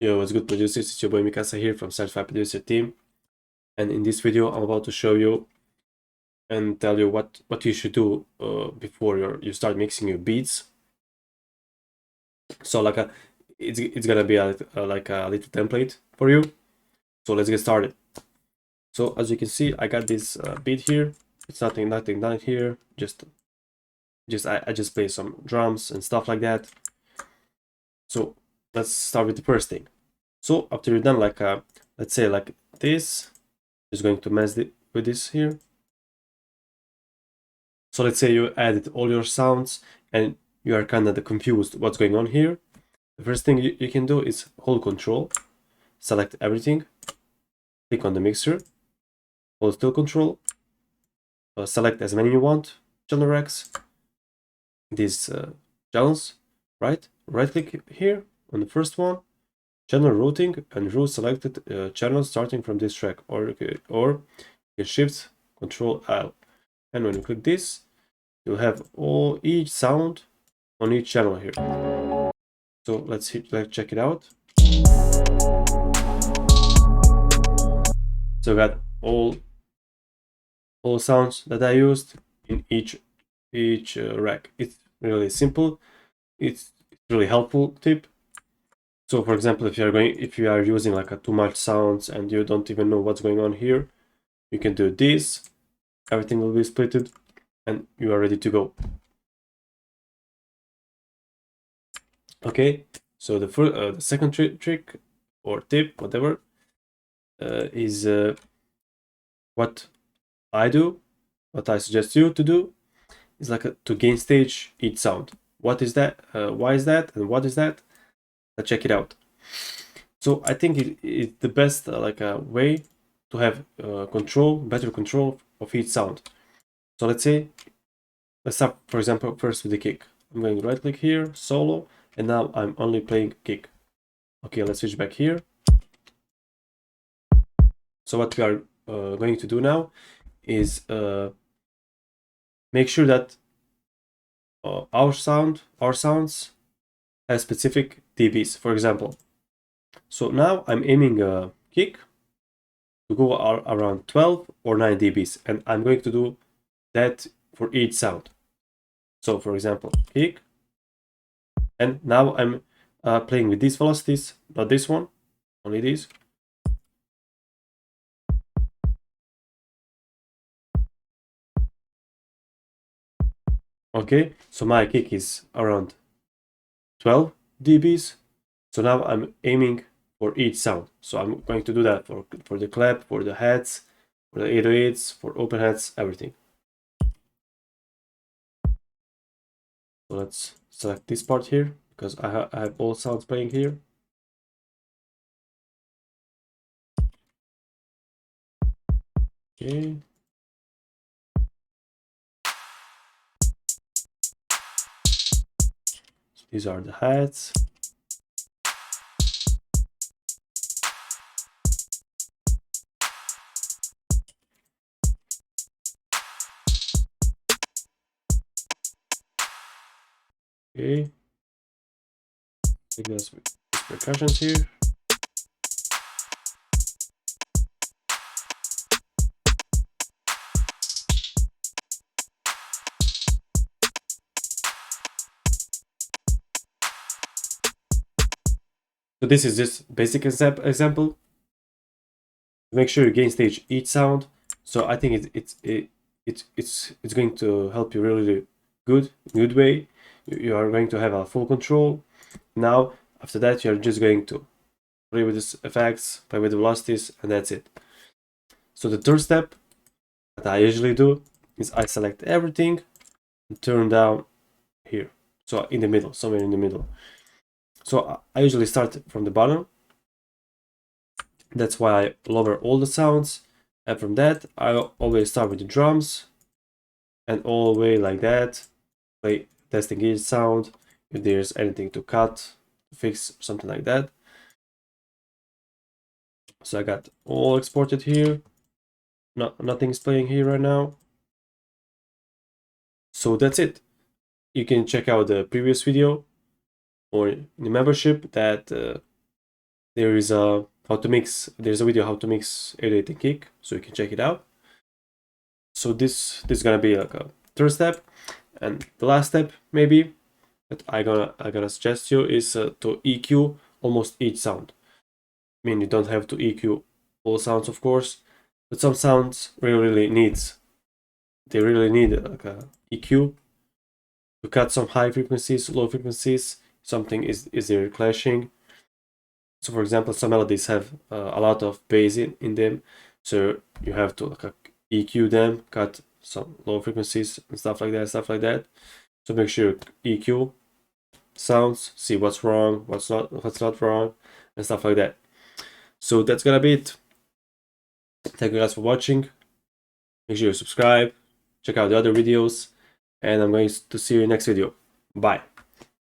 Yo, what's good, producers? It's your boy Mikasa here from Certified Producer Team, and in this video, I'm about to show you and tell you what you should do before you start mixing your beats. So it's gonna be like a little template for you. So let's get started. So as you can see, I got this beat here. It's nothing done here. I just play some drums and stuff like that. So let's start with the first thing. So after you're done, let's say like this, is going to mess with this here. So let's say you added all your sounds and you are kind of confused what's going on here. The first thing you can do is hold Control, select everything, click on the mixer, hold still Control, select as many you want, channel racks, these channels, right? Right click here on the first one, channel routing, and route selected channel starting from this track, or you can shift Control L. And when you click this, you'll have each sound on each channel here. So let's check it out. So I got all sounds that I used in each rack. It's really simple. It's really helpful tip. So for example, if you are using like too much sounds and you don't even know what's going on here, you can do this. Everything will be splitted, and you are ready to go. Okay. So the second trick or tip, whatever, is what I do, what I suggest you to do, is to gain stage each sound. What is that? Why is that? And what is that? Let's check it out. So I think it's the best way to have better control of each sound. So let's start, for example, first with the kick. I'm going right click here, solo, and now I'm only playing kick. Okay, let's switch back here. So what we are going to do now is make sure that our sounds have specific dBs. For example, so now I'm aiming a kick to go around 12 or 9 dBs, and I'm going to do that for each sound. So for example, kick, and now I'm playing with these velocities, not this one, only these. Okay, so my kick is around 12 dBs. So now I'm aiming for each sound. So I'm going to do that for the clap, for the hats, for the 808s, for open hats, everything. So let's select this part here because I have all sounds playing here. Okay. So these are the hats. Okay. Take those percussions here. So this is just basic example. Make sure you gain stage each sound. So I think it's going to help you really good way. You are going to have a full control. Now after that you're just going to play with these effects, play with the velocities, and that's it. So the third step that I usually do is I select everything and turn down here. So in the middle, somewhere in the middle. So I usually start from the bottom. That's why I lower all the sounds. And from that, I always start with the drums and all the way like that. Play testing each sound. If there's anything to cut, fix, something like that. So I got all exported here. Nothing's playing here right now. So that's it. You can check out the previous video or in the membership that there is a there's a video how to mix 808 and Kick, so you can check it out. So this is gonna be like a third step, and the last step maybe that I gonna suggest you is to EQ almost each sound. I mean, you don't have to EQ all sounds, of course, but some sounds really need like a EQ to cut some high frequencies, low frequencies. Something is there clashing. So for example, some melodies have a lot of bass in them, so you have to like EQ them, cut some low frequencies and stuff like that. So make sure you EQ sounds, see what's wrong, what's not wrong, and stuff like that. So that's gonna be it. Thank you guys for watching. Make sure you subscribe, check out the other videos, and I'm going to see you in the next video. Bye.